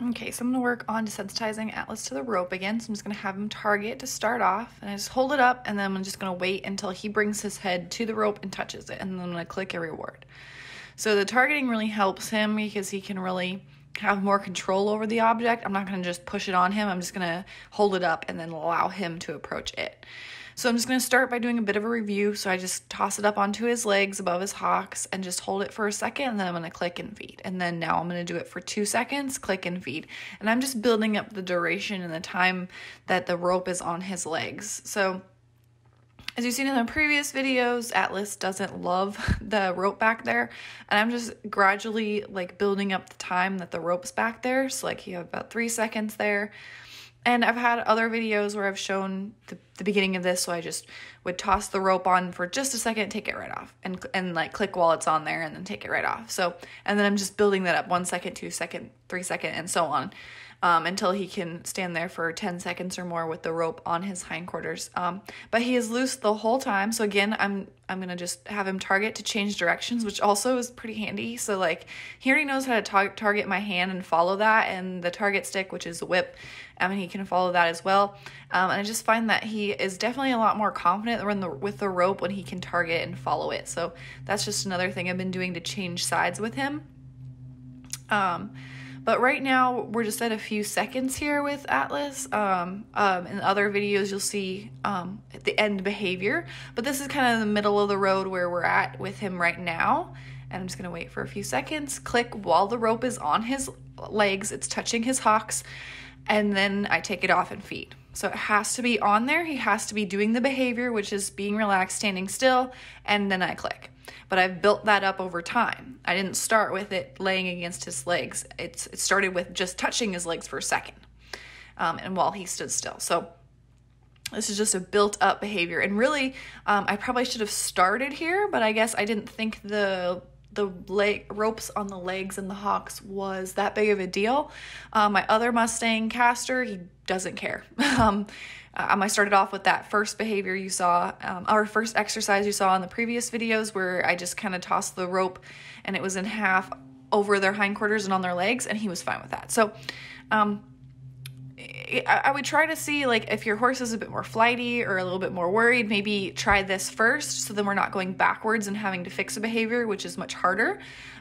Okay, so I'm gonna work on desensitizing Atlas to the rope again. So I'm just gonna have him target to start off, and I just hold it up, and then I'm just gonna wait until he brings his head to the rope and touches it, and then I'm gonna click a reward. So the targeting really helps him because he can really have more control over the object. I'm not gonna just push it on him, I'm just gonna hold it up and then allow him to approach it. So I'm just going to start by doing a bit of a review. So I just toss it up onto his legs above his hocks and just hold it for a second, and then I'm going to click and feed. And then now I'm going to do it for 2 seconds, click and feed. And I'm just building up the duration and the time that the rope is on his legs. So as you've seen in the previous videos, Atlas doesn't love the rope back there, and I'm just gradually like building up the time that the rope's back there. So like you have about 3 seconds there. And I've had other videos where I've shown the beginning of this, so I just would toss the rope on for just a second, take it right off, and like click while it's on there and then take it right off. So, and then I'm just building that up 1 second, 2 second, 3 second, and so on, until he can stand there for 10 seconds or more with the rope on his hindquarters. But he is loose the whole time. So again, I'm gonna just have him target to change directions, which also is pretty handy. So like he already knows how to target my hand and follow that, and the target stick, which is the whip, and he can follow that as well. And I just find that he is definitely a lot more confident with the rope when he can target and follow it. So that's just another thing I've been doing to change sides with him. But right now we're just at a few seconds here with Atlas. In other videos you'll see at the end behavior, but this is kind of the middle of the road where we're at with him right now. And I'm just gonna wait for a few seconds, click while the rope is on his legs, it's touching his hocks, and then I take it off and feed. So it has to be on there, he has to be doing the behavior, which is being relaxed, standing still, and then I click. But I've built that up over time. I didn't start with it laying against his legs. It started with just touching his legs for a second, and while he stood still. So this is just a built up behavior. And really, I probably should have started here, but I guess I didn't think the ropes on the legs and the hocks was that big of a deal. My other Mustang caster, he doesn't care. I started off with that first behavior you saw, our first exercise you saw in the previous videos, where I just kind of tossed the rope and it was in half over their hindquarters and on their legs, and he was fine with that. So I would try to see, like, if your horse is a bit more flighty or a little bit more worried, maybe try this first, so then we're not going backwards and having to fix a behavior, which is much harder,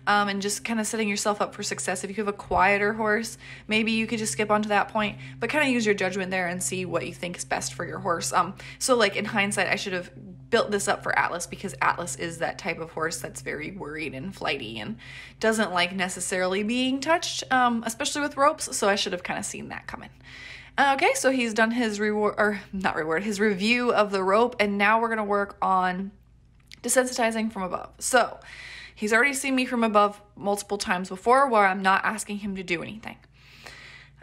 and just kind of setting yourself up for success. If you have a quieter horse, maybe you could just skip onto that point, but kind of use your judgment there and see what you think is best for your horse. So like in hindsight, I should have built this up for Atlas, because Atlas is that type of horse that's very worried and flighty and doesn't like necessarily being touched, especially with ropes, so I should have kind of seen that coming. Okay, so he's done his his review of the rope, and now we're gonna work on desensitizing from above. So he's already seen me from above multiple times before, where I'm not asking him to do anything.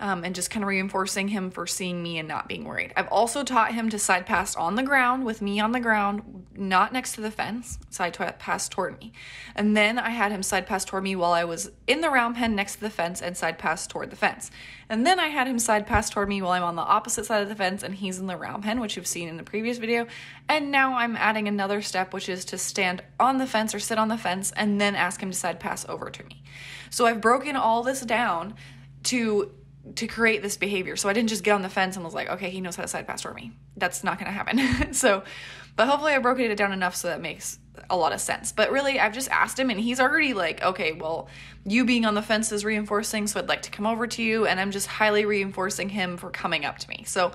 And just kind of reinforcing him for seeing me and not being worried. I've also taught him to side pass on the ground, with me on the ground, not next to the fence, side pass toward me. And then I had him side pass toward me while I was in the round pen next to the fence, and side pass toward the fence. And then I had him side pass toward me while I'm on the opposite side of the fence and he's in the round pen, which you've seen in the previous video. And now I'm adding another step, which is to stand on the fence or sit on the fence and then ask him to side pass over to me. So I've broken all this down to create this behavior. So I didn't just get on the fence and was like, okay, he knows how to side pass toward me. That's not going to happen. But hopefully I broke it down enough so that makes a lot of sense. But really, I've just asked him, and he's already like, okay, well, you being on the fence is reinforcing, so I'd like to come over to you, and I'm just highly reinforcing him for coming up to me. So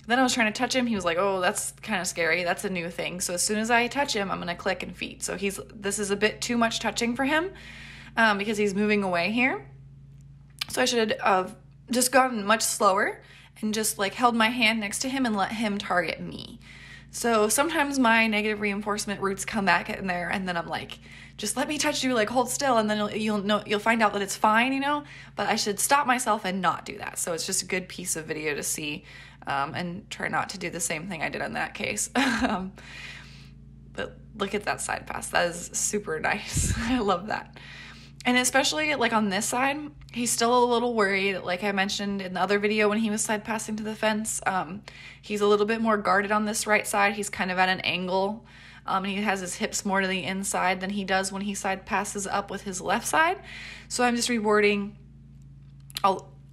then I was trying to touch him. He was like, oh, that's kind of scary. That's a new thing. So as soon as I touch him, I'm going to click and feed. So this is a bit too much touching for him, because he's moving away here. So I should have just gotten much slower and just like held my hand next to him and let him target me. So sometimes my negative reinforcement roots come back in there, and then I'm like, just let me touch you, like hold still, and then you'll find out that it's fine, you know. But I should stop myself and not do that. So it's just a good piece of video to see, and try not to do the same thing I did in that case. But look at that side pass. That is super nice. I love that. And especially like on this side, he's still a little worried. Like I mentioned in the other video when he was side passing to the fence, he's a little bit more guarded on this right side. He's kind of at an angle. And he has his hips more to the inside than he does when he side passes up with his left side. So I'm just rewarding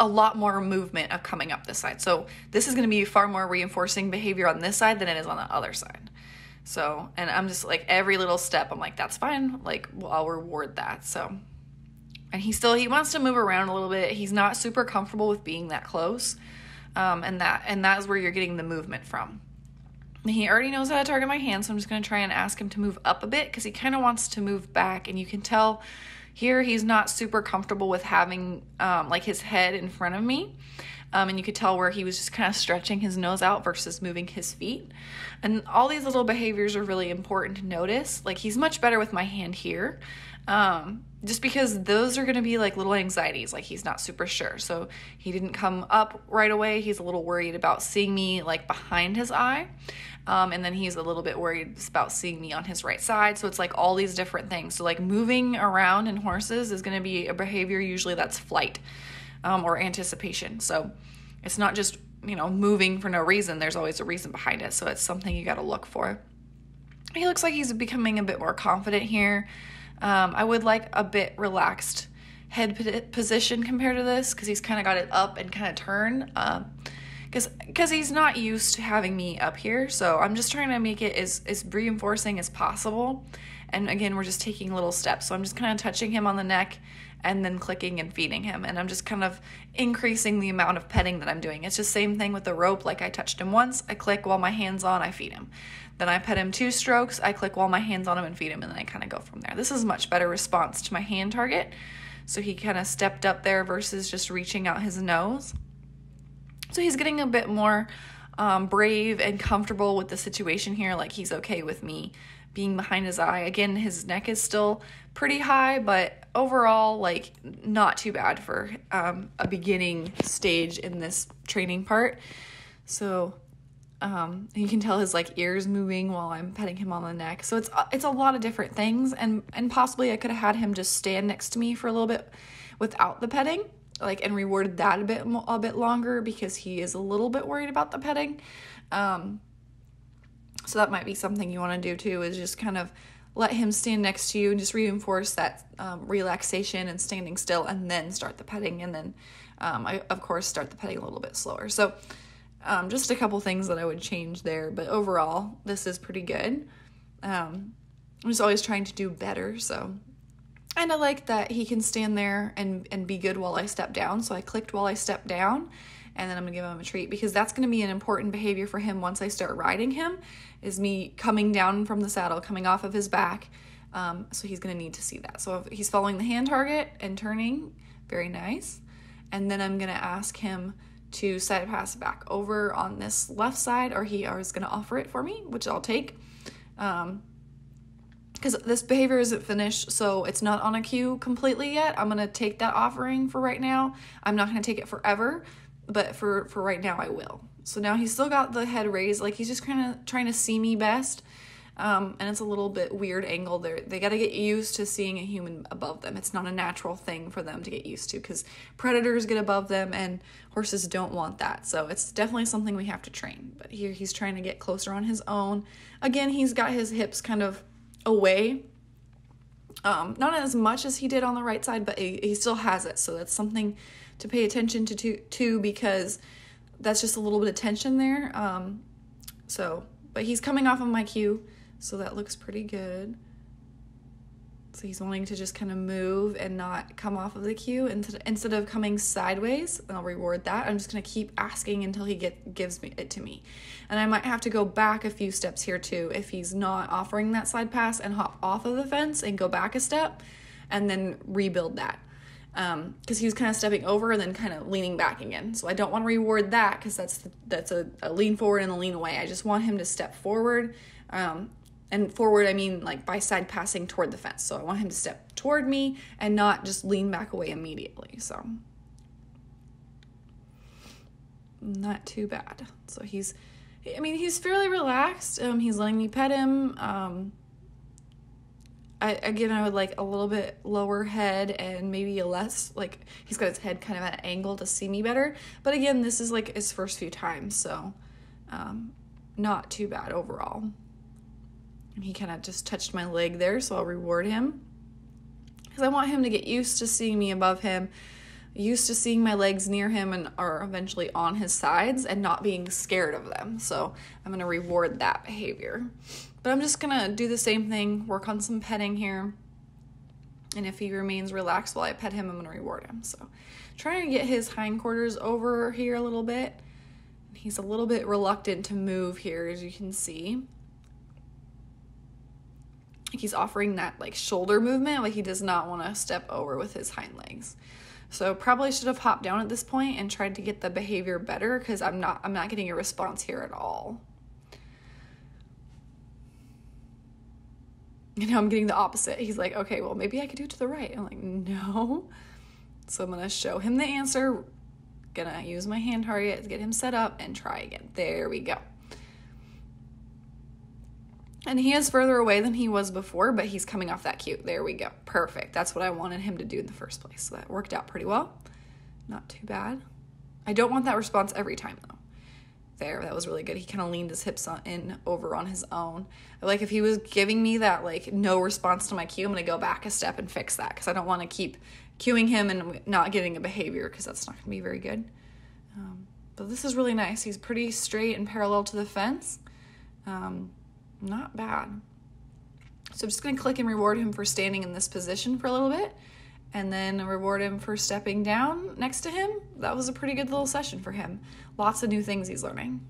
a lot more movement of coming up this side. So this is going to be far more reinforcing behavior on this side than it is on the other side. So, and I'm just like, every little step, I'm like, that's fine. Like, well, I'll reward that. So, and he wants to move around a little bit. He's not super comfortable with being that close. And that is where you're getting the movement from. And he already knows how to target my hand. So I'm just going to try and ask him to move up a bit, because he kind of wants to move back. And you can tell here he's not super comfortable with having like his head in front of me. And you could tell where he was just kind of stretching his nose out versus moving his feet. And all these little behaviors are really important to notice. Like, he's much better with my hand here, just because those are going to be like little anxieties. Like, he's not super sure. So he didn't come up right away. He's a little worried about seeing me like behind his eye. And then he's a little bit worried about seeing me on his right side. So it's like all these different things. So like moving around in horses is going to be a behavior usually that's flight or anticipation. So it's not just, moving for no reason. There's always a reason behind it. So it's something you got to look for. He looks like he's becoming a bit more confident here. I would like a bit relaxed head position compared to this, because he's kind of got it up and kind of turned. Because he's not used to having me up here. So I'm just trying to make it as reinforcing as possible. And again, we're just taking little steps. So I'm just kind of touching him on the neck and then clicking and feeding him. And I'm just kind of increasing the amount of petting that I'm doing. It's just same thing with the rope. Like, I touched him once, I click while my hand's on, I feed him. Then I pet him 2 strokes, I click while my hand's on him and feed him. And then I kind of go from there. This is a much better response to my hand target. So he kind of stepped up there versus just reaching out his nose. So he's getting a bit more brave and comfortable with the situation here. Like, he's okay with me being behind his eye. Again, his neck is still pretty high, but overall, like, not too bad for a beginning stage in this training part. So you can tell his like ears moving while I'm petting him on the neck. So it's a lot of different things, and possibly I could have had him just stand next to me for a little bit without the petting, like, and rewarded that a bit longer, because he is a little bit worried about the petting. So that might be something you want to do too, is just kind of let him stand next to you and just reinforce that relaxation and standing still, and then start the petting. And then I, of course, start the petting a little bit slower. So just a couple things that I would change there, but overall this is pretty good. I'm just always trying to do better. So, and I like that he can stand there and be good while I step down. So I clicked while I stepped down, and then I'm gonna give him a treat, because that's gonna be an important behavior for him once I start riding him, is me coming down from the saddle, coming off of his back. So he's gonna need to see that. So if he's following the hand target and turning, very nice. And then I'm gonna ask him to side pass back over on this left side, or he is gonna offer it for me, which I'll take. Because this behavior isn't finished, so it's not on a cue completely yet. I'm gonna take that offering for right now. I'm not gonna take it forever, but for right now I will. So now he's still got the head raised, like he's just kind of trying to see me best. And it's a little bit weird angle there. They got to get used to seeing a human above them. It's not a natural thing for them to get used to, because predators get above them and horses don't want that. So it's definitely something we have to train. But here he's trying to get closer on his own. Again, he's got his hips kind of away. Not as much as he did on the right side, but he still has it. So that's something to pay attention to, because that's just a little bit of tension there. But he's coming off of my cue. So that looks pretty good. So he's wanting to just kind of move and not come off of the cue instead of coming sideways. And I'll reward that. I'm just going to keep asking until he gives it to me. And I might have to go back a few steps here too if he's not offering that side pass, and hop off of the fence and go back a step and then rebuild that. Because he was kind of stepping over and then kind of leaning back again. So I don't want to reward that, because that's a lean forward and a lean away. I just want him to step forward. And forward, I mean like by side passing toward the fence. So I want him to step toward me and not just lean back away immediately. So not too bad. So he's fairly relaxed. He's letting me pet him. I would like a little bit lower head, and maybe a less, like, he's got his head kind of at an angle to see me better. But again, this is like his first few times, so not too bad overall. And he kind of just touched my leg there, so I'll reward him, because I want him to get used to seeing me above him. used to seeing my legs near him and are eventually on his sides and not being scared of them. So I'm going to reward that behavior. But I'm just going to do the same thing, work on some petting here. And if he remains relaxed while I pet him, I'm going to reward him. So trying to get his hindquarters over here a little bit. He's a little bit reluctant to move here, as you can see. He's offering that like shoulder movement, like he does not want to step over with his hind legs. So probably should have hopped down at this point and tried to get the behavior better, because I'm not getting a response here at all. You know, I'm getting the opposite. He's like, okay, well, maybe I could do it to the right. I'm like, no. So I'm going to show him the answer. Gonna use my hand target to get him set up and try again. There we go. And he is further away than he was before, but he's coming off that cue. There we go. Perfect. That's what I wanted him to do in the first place. So that worked out pretty well. Not too bad. I don't want that response every time, though. There, that was really good. He kind of leaned his hips over on his own. Like, if he was giving me that, like, no response to my cue, I'm going to go back a step and fix that, because I don't want to keep cueing him and not getting a behavior, because that's not going to be very good. But this is really nice. He's pretty straight and parallel to the fence. Not bad. So I'm just going to click and reward him for standing in this position for a little bit, and then reward him for stepping down next to him. That was a pretty good little session for him. Lots of new things he's learning.